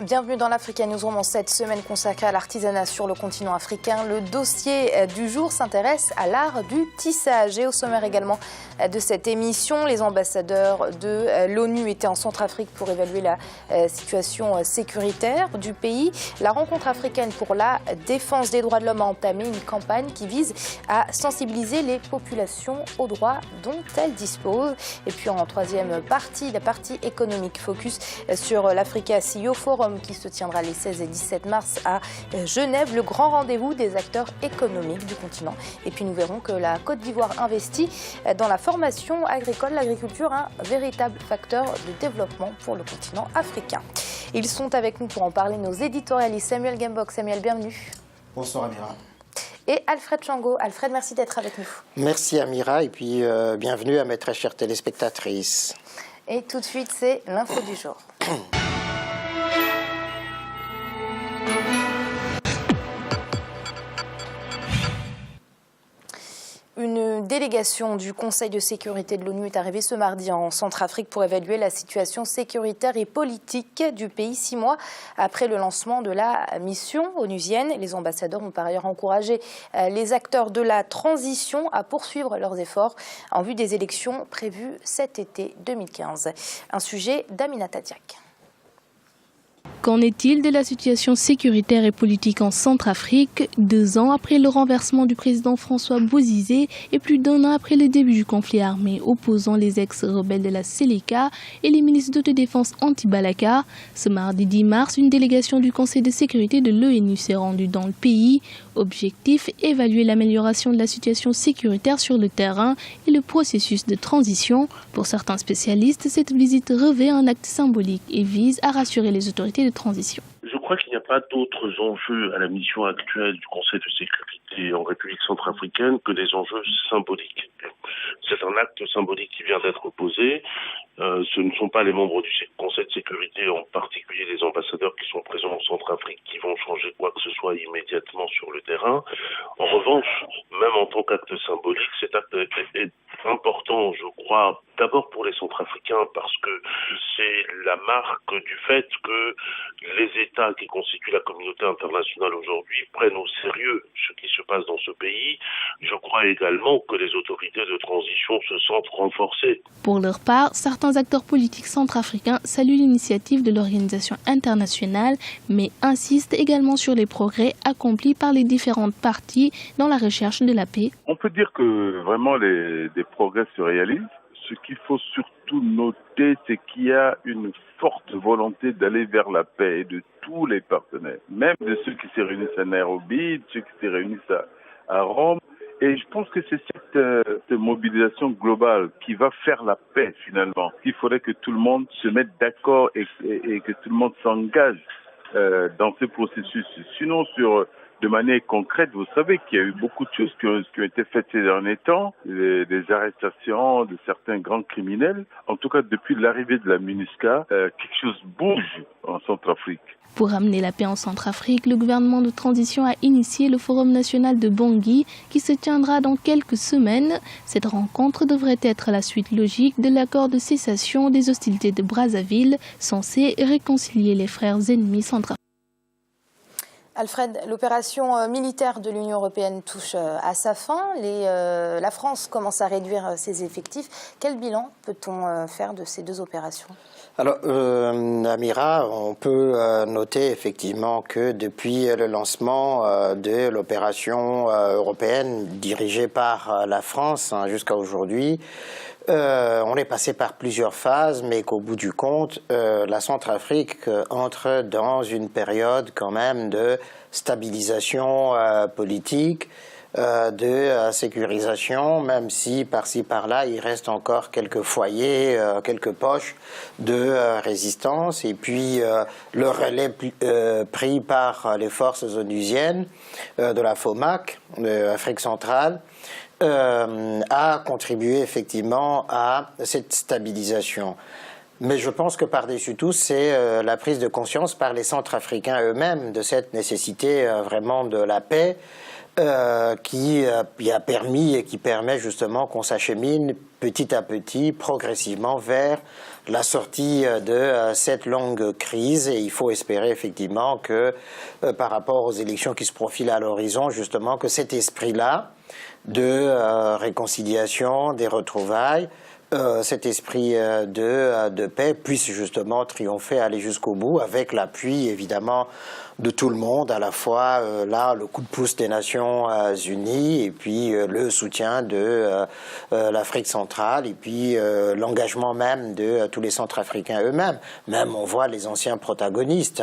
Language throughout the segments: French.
Bienvenue dans l'Africa Newsroom en cette semaine consacrée à l'artisanat sur le continent africain. Le dossier du jour s'intéresse à l'art du tissage. Et au sommaire également de cette émission, les ambassadeurs de l'ONU étaient en Centrafrique pour évaluer la situation sécuritaire du pays. La rencontre africaine pour la défense des droits de l'homme a entamé une campagne qui vise à sensibiliser les populations aux droits dont elles disposent. Et puis en troisième partie, la partie économique, focus sur l'Africa CEO Forum qui se tiendra les 16 et 17 mars à Genève, le grand rendez-vous des acteurs économiques du continent. Et puis nous verrons que la Côte d'Ivoire investit dans la formation agricole, l'agriculture, un véritable facteur de développement pour le continent africain. Ils sont avec nous pour en parler, nos éditorialistes. Samuel Gembok. Samuel, bienvenue. Bonsoir Amira. Et Alfred Chango. Alfred, merci d'être avec nous. Merci Amira et puis bienvenue à mes très chères téléspectatrices. Et tout de suite, c'est l'info du jour. Une délégation du Conseil de sécurité de l'ONU est arrivée ce mardi en Centrafrique pour évaluer la situation sécuritaire et politique du pays 6 mois après le lancement de la mission onusienne. Les ambassadeurs ont par ailleurs encouragé les acteurs de la transition à poursuivre leurs efforts en vue des élections prévues cet été 2015. Un sujet d'Aminata Diak. Qu'en est-il de la situation sécuritaire et politique en Centrafrique, 2 ans après le renversement du président François Bozizé et plus d'1 an après le début du conflit armé opposant les ex-rebelles de la Séléka et les milices d'autodéfense anti-Balaka? Ce mardi 10 mars, une délégation du Conseil de sécurité de l'ONU s'est rendue dans le pays. Objectif, évaluer l'amélioration de la situation sécuritaire sur le terrain et le processus de transition. Pour certains spécialistes, cette visite revêt un acte symbolique et vise à rassurer les autorités de transition. Je crois qu'il n'y a pas d'autres enjeux à la mission actuelle du Conseil de sécurité en République centrafricaine que des enjeux symboliques. C'est un acte symbolique qui vient d'être posé. Ce ne sont pas les membres du Conseil de sécurité, en particulier les ambassadeurs qui sont présents en Centrafrique, qui vont changer quoi que ce soit immédiatement sur le terrain. En revanche, même en tant qu'acte symbolique, cet acte est important, je crois, d'abord pour les Centrafricains, parce que c'est la marque du fait que les États qui constituent la communauté internationale aujourd'hui prennent au sérieux ce qui se passe dans ce pays. Je crois également que les autorités de transition se sentent renforcées. Pour leur part, certains acteurs politiques centrafricains saluent l'initiative de l'organisation internationale, mais insistent également sur les progrès accomplis par les différentes parties dans la recherche de la paix. On peut dire que vraiment des progrès se réalisent. Ce qu'il faut surtout noter, c'est qu'il y a une forte volonté d'aller vers la paix et de tous les partenaires, même de ceux qui se réunissent à Nairobi, de ceux qui se réunissent à Rome. Et je pense que c'est cette mobilisation globale qui va faire la paix finalement. Il faudrait que tout le monde se mette d'accord et que tout le monde s'engage dans ce processus. Sinon, de manière concrète, vous savez qu'il y a eu beaucoup de choses qui ont été faites ces derniers temps, des arrestations de certains grands criminels. En tout cas, depuis l'arrivée de la MINUSCA, quelque chose bouge en Centrafrique. Pour amener la paix en Centrafrique, le gouvernement de transition a initié le Forum national de Bangui qui se tiendra dans quelques semaines. Cette rencontre devrait être la suite logique de l'accord de cessation des hostilités de Brazzaville, censé réconcilier les frères ennemis centrafricains. Alfred, l'opération militaire de l'Union européenne touche à sa fin. La France commence à réduire ses effectifs. Quel bilan peut-on faire de ces 2 opérations ? Alors, Amira, on peut noter effectivement que depuis le lancement de l'opération européenne dirigée par la France jusqu'à aujourd'hui, on est passé par plusieurs phases, mais qu'au bout du compte, la Centrafrique entre dans une période quand même de stabilisation politique, de sécurisation, même si par-ci par-là, il reste encore quelques foyers, quelques poches de résistance. Et puis, le relais pris par les forces onusiennes de la FOMAC, de Afrique centrale, a contribué effectivement à cette stabilisation. Mais je pense que par-dessus tout, c'est la prise de conscience par les Centrafricains eux-mêmes de cette nécessité vraiment de la paix, qui a permis et qui permet justement qu'on s'achemine petit à petit, progressivement vers la sortie de cette longue crise. Et il faut espérer effectivement que par rapport aux élections qui se profilent à l'horizon, justement, que cet esprit-là de réconciliation, des retrouvailles, cet esprit de paix puisse justement triompher, aller jusqu'au bout, avec l'appui évidemment de tout le monde, à la fois là le coup de pouce des Nations Unies et puis le soutien de l'Afrique centrale et puis l'engagement même de tous les Centrafricains eux-mêmes. Même on voit les anciens protagonistes.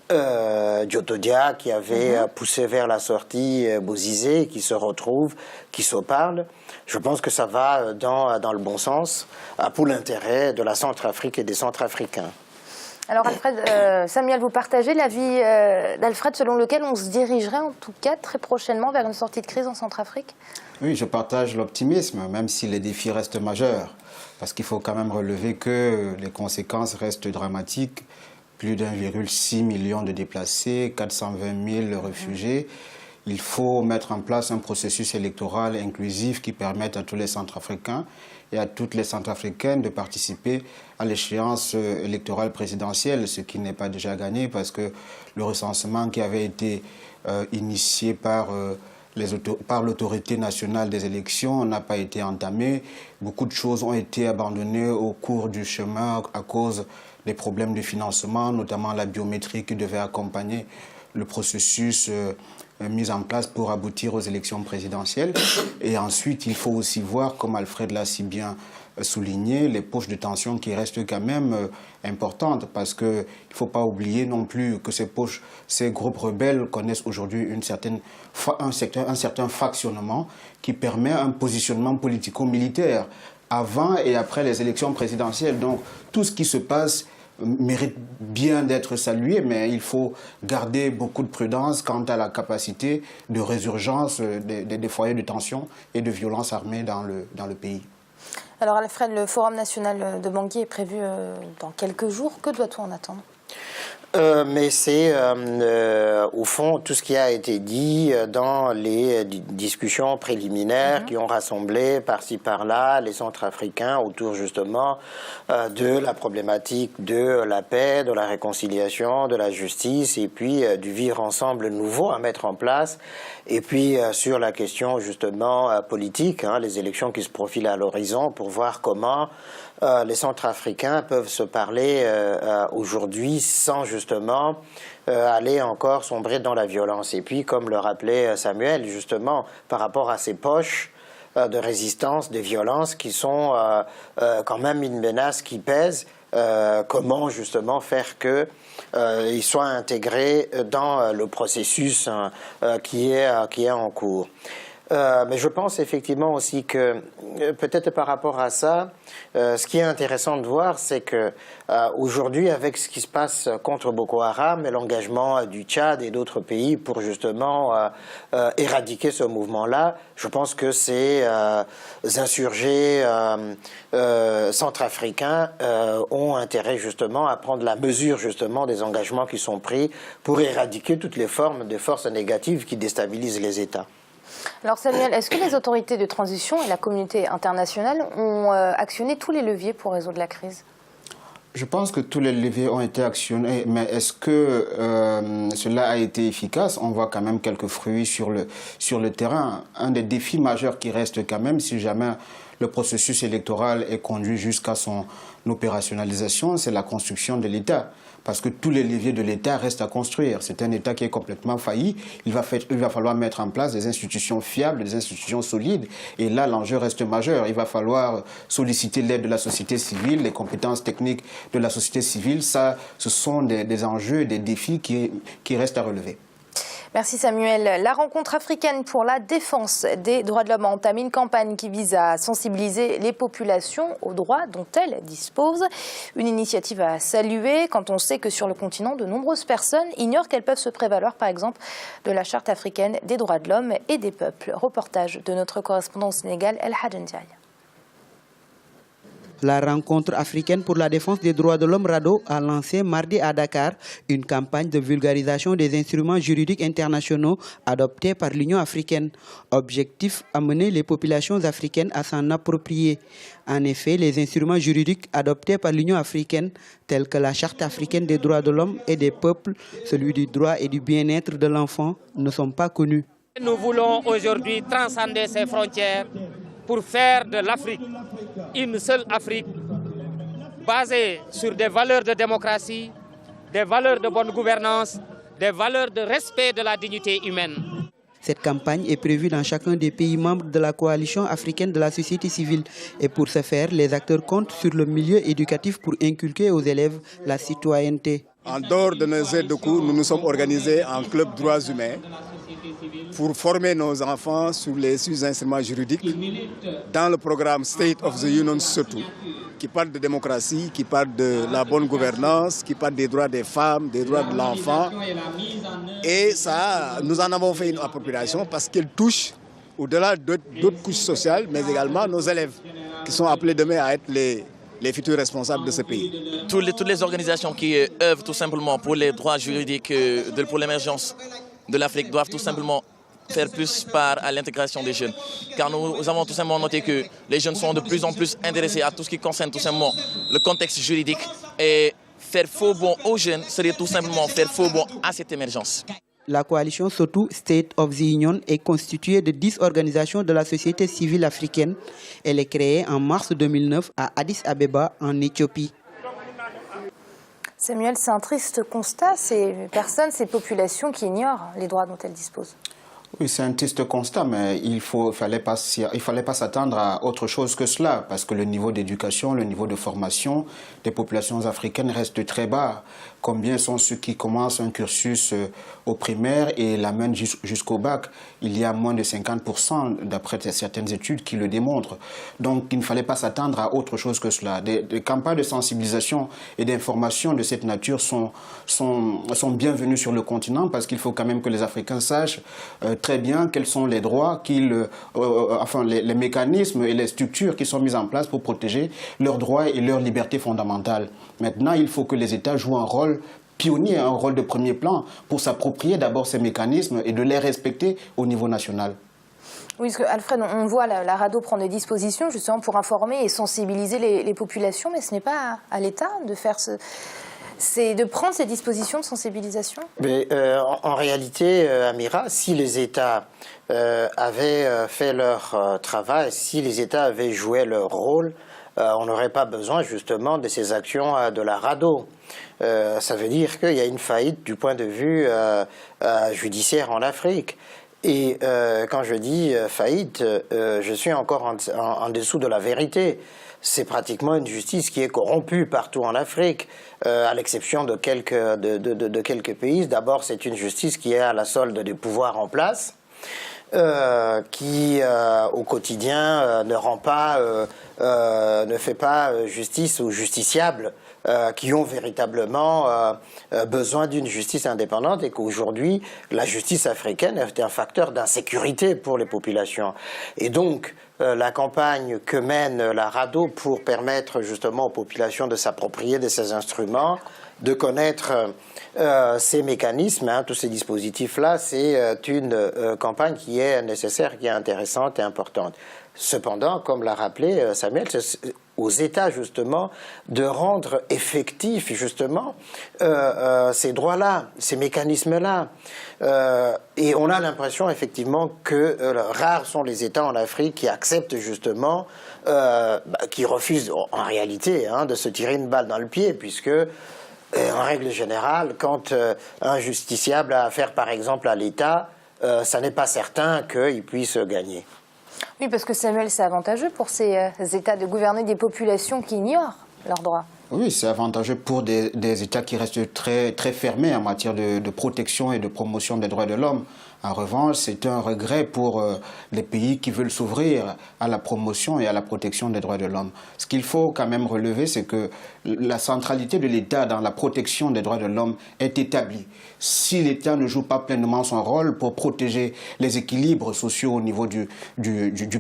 Diotodia qui avait poussé vers la sortie Bozizé, qui se retrouve, qui se parle. Je pense que ça va dans le bon sens pour l'intérêt de la Centrafrique et des Centrafricains. Alors Alfred, Samuel, vous partagez l'avis d'Alfred selon lequel on se dirigerait en tout cas très prochainement vers une sortie de crise en Centrafrique? Oui, je partage l'optimisme, même si les défis restent majeurs. Parce qu'il faut quand même relever que les conséquences restent dramatiques. Plus d'1,6 million de déplacés, 420 000 réfugiés. Il faut mettre en place un processus électoral inclusif qui permette à tous les Centrafricains et à toutes les Centrafricaines de participer à l'échéance électorale présidentielle, ce qui n'est pas déjà gagné parce que le recensement qui avait été initié par l'autorité nationale des élections n'a pas été entamé. Beaucoup de choses ont été abandonnées au cours du chemin à cause des problèmes de financement, notamment la biométrie qui devait accompagner le processus mis en place pour aboutir aux élections présidentielles. Et ensuite, il faut aussi voir, comme Alfred l'a si bien souligné, les poches de tension qui restent quand même importantes, parce qu'il ne faut pas oublier non plus que ces groupes rebelles connaissent aujourd'hui un certain fractionnement qui permet un positionnement politico-militaire avant et après les élections présidentielles. Donc tout ce qui se passe mérite bien d'être salué, mais il faut garder beaucoup de prudence quant à la capacité de résurgence des foyers de tension et de violence armée dans le pays. Alors Alfred, le Forum national de Bangui est prévu dans quelques jours. Que doit-on en attendre ? Mais c'est au fond tout ce qui a été dit dans les discussions préliminaires qui ont rassemblé par-ci par-là les Centrafricains autour justement de la problématique de la paix, de la réconciliation, de la justice et puis du vivre ensemble nouveau à mettre en place. Et puis sur la question justement politique, les élections qui se profilent à l'horizon pour voir comment les Centrafricains peuvent se parler aujourd'hui sans justement aller encore sombrer dans la violence. Et puis, comme le rappelait Samuel, justement, par rapport à ces poches de résistance, de violence qui sont quand même une menace qui pèse, comment justement faire que ils soient intégrés dans le processus qui est en cours. Mais je pense effectivement aussi que peut-être par rapport à ça, ce qui est intéressant de voir, c'est que aujourd'hui, avec ce qui se passe contre Boko Haram et l'engagement du Tchad et d'autres pays pour justement éradiquer ce mouvement-là, je pense que ces insurgés centrafricains ont intérêt justement à prendre la mesure justement des engagements qui sont pris pour éradiquer toutes les formes de forces négatives qui déstabilisent les États. Alors Samuel, est-ce que les autorités de transition et la communauté internationale ont actionné tous les leviers pour résoudre la crise ? Je pense que tous les leviers ont été actionnés, mais est-ce que cela a été efficace? On voit quand même quelques fruits sur le terrain. Un des défis majeurs qui reste quand même, si jamais le processus électoral est conduit jusqu'à son opérationnalisation, c'est la construction de l'État. Parce que tous les leviers de l'État restent à construire. C'est un État qui est complètement failli. Il va falloir mettre en place des institutions fiables, des institutions solides. Et là, l'enjeu reste majeur. Il va falloir solliciter l'aide de la société civile, les compétences techniques de la société civile. Ça, ce sont des enjeux, des défis qui restent à relever. Merci Samuel. La rencontre africaine pour la défense des droits de l'homme a entamé une campagne qui vise à sensibiliser les populations aux droits dont elles disposent. Une initiative à saluer quand on sait que sur le continent, de nombreuses personnes ignorent qu'elles peuvent se prévaloir par exemple de la Charte africaine des droits de l'homme et des peuples. Reportage de notre correspondant au Sénégal, El Hadj Ndiaye. La rencontre africaine pour la défense des droits de l'homme RADDHO a lancé mardi à Dakar une campagne de vulgarisation des instruments juridiques internationaux adoptés par l'Union africaine. Objectif, amener les populations africaines à s'en approprier. En effet, les instruments juridiques adoptés par l'Union africaine, tels que la Charte africaine des droits de l'homme et des peuples, celui du droit et du bien-être de l'enfant, ne sont pas connus. Nous voulons aujourd'hui transcender ces frontières pour faire de l'Afrique une seule Afrique basée sur des valeurs de démocratie, des valeurs de bonne gouvernance, des valeurs de respect de la dignité humaine. Cette campagne est prévue dans chacun des pays membres de la coalition africaine de la société civile. Et pour ce faire, les acteurs comptent sur le milieu éducatif pour inculquer aux élèves la citoyenneté. En dehors de nos aides de cours, nous nous sommes organisés en club droits humains pour former nos enfants sur les instruments juridiques dans le programme State of the Union surtout, qui parle de démocratie, qui parle de la bonne gouvernance, qui parle des droits des femmes, des droits de l'enfant. Et ça, nous en avons fait une appropriation parce qu'elle touche au-delà d'autres couches sociales, mais également nos élèves qui sont appelés demain à être les futurs responsables de ce pays. Toutes les organisations qui œuvrent tout simplement pour les droits juridiques, pour l'émergence de l'Afrique doivent tout simplement faire plus part à l'intégration des jeunes. Car nous avons tout simplement noté que les jeunes sont de plus en plus intéressés à tout ce qui concerne tout simplement le contexte juridique. Et faire faux bond aux jeunes serait tout simplement faire faux bond à cette émergence. La coalition SOTU State of the Union est constituée de 10 organisations de la société civile africaine. Elle est créée en mars 2009 à Addis Abeba, en Éthiopie. Samuel, c'est un triste constat, ces personnes, ces populations qui ignorent les droits dont elles disposent. Oui, c'est un triste constat, mais il fallait pas s'attendre à autre chose que cela, parce que le niveau d'éducation, le niveau de formation des populations africaines reste très bas. Combien sont ceux qui commencent un cursus au primaire et l'amènent jusqu'au bac? Il y a moins de 50% d'après certaines études qui le démontrent. Donc il ne fallait pas s'attendre à autre chose que cela. Des campagnes de sensibilisation et d'information de cette nature sont bienvenues sur le continent, parce qu'il faut quand même que les Africains sachent très bien quels sont les droits, les mécanismes et les structures qui sont mises en place pour protéger leurs droits et leurs libertés fondamentales. Maintenant, il faut que les États jouent un rôle pionnier, un rôle de premier plan pour s'approprier d'abord ces mécanismes et de les respecter au niveau national. Oui, parce que Alfred, on voit la RADDHO prendre des dispositions justement pour informer et sensibiliser les populations, mais ce n'est pas à l'État de faire de prendre ces dispositions de sensibilisation? Mais, en réalité, Amira, si les États avaient fait leur travail, si les États avaient joué leur rôle, on n'aurait pas besoin justement de ces actions de la RADDHO. Ça veut dire qu'il y a une faillite du point de vue judiciaire en Afrique. Et quand je dis faillite, je suis encore en dessous de la vérité. C'est pratiquement une justice qui est corrompue partout en Afrique, à l'exception de quelques pays. D'abord, c'est une justice qui est à la solde des pouvoirs en place, qui au quotidien ne fait pas justice aux justiciables qui ont véritablement besoin d'une justice indépendante, et qu'aujourd'hui la justice africaine est un facteur d'insécurité pour les populations. Et donc la campagne que mène la RADDHO pour permettre justement aux populations de s'approprier de ces instruments, de connaître ces mécanismes, tous ces dispositifs-là, c'est une campagne qui est nécessaire, qui est intéressante et importante. Cependant, comme l'a rappelé Samuel, c'est aux États justement de rendre effectifs justement ces droits-là, ces mécanismes-là. Et on a l'impression effectivement que rares sont les États en Afrique qui acceptent justement, qui refusent en réalité de se tirer une balle dans le pied, puisque en règle générale, quand un justiciable a affaire par exemple à l'État, ça n'est pas certain qu'il puisse gagner. Oui, parce que Samuel, c'est avantageux pour ces États de gouverner des populations qui ignorent leurs droits. Oui, c'est avantageux pour des États qui restent très, très fermés en matière de protection et de promotion des droits de l'homme. En revanche, c'est un regret pour les pays qui veulent s'ouvrir à la promotion et à la protection des droits de l'homme. Ce qu'il faut quand même relever, c'est que la centralité de l'État dans la protection des droits de l'homme est établie. Si l'État ne joue pas pleinement son rôle pour protéger les équilibres sociaux au niveau du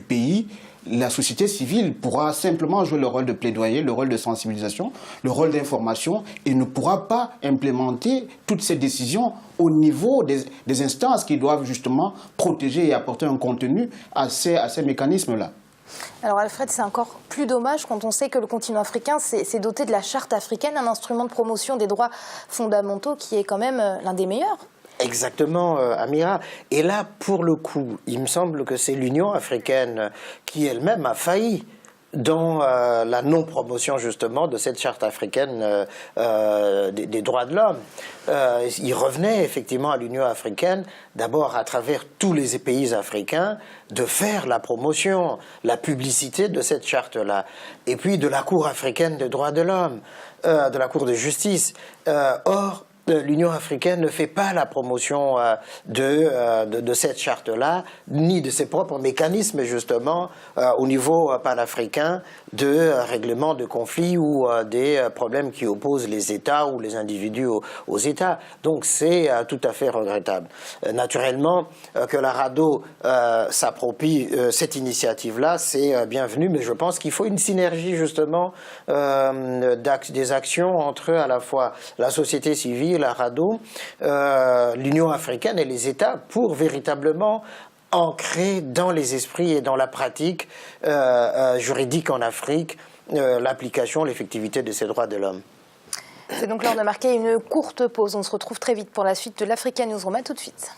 pays, la société civile pourra simplement jouer le rôle de plaidoyer, le rôle de sensibilisation, le rôle d'information et ne pourra pas implémenter toutes ces décisions au niveau des instances qui doivent justement protéger et apporter un contenu à ces mécanismes-là. Alors Alfred, c'est encore plus dommage quand on sait que le continent africain s'est doté de la Charte africaine, un instrument de promotion des droits fondamentaux qui est quand même l'un des meilleurs. Exactement, Amira. Et là, pour le coup, il me semble que c'est l'Union africaine qui elle-même a failli dans la non-promotion justement de cette charte africaine des droits de l'homme. Il revenait effectivement à l'Union africaine, d'abord à travers tous les pays africains, de faire la promotion, la publicité de cette charte-là. Et puis de la Cour africaine des droits de l'homme, de la Cour de justice. Or, l'Union africaine ne fait pas la promotion de cette charte-là, ni de ses propres mécanismes, justement, au niveau panafricain, de règlement de conflits ou des problèmes qui opposent les États ou les individus aux États. Donc c'est tout à fait regrettable. Naturellement, que la RADDHO s'approprie cette initiative-là, c'est bienvenu, mais je pense qu'il faut une synergie, justement, des actions entre à la fois la société civile, la RADDHO, l'Union africaine et les États pour véritablement ancrer dans les esprits et dans la pratique juridique en Afrique l'application, l'effectivité de ces droits de l'homme. C'est donc l'heure de marquer une courte pause. On se retrouve très vite pour la suite de l'Africa Newsroom. À tout de suite.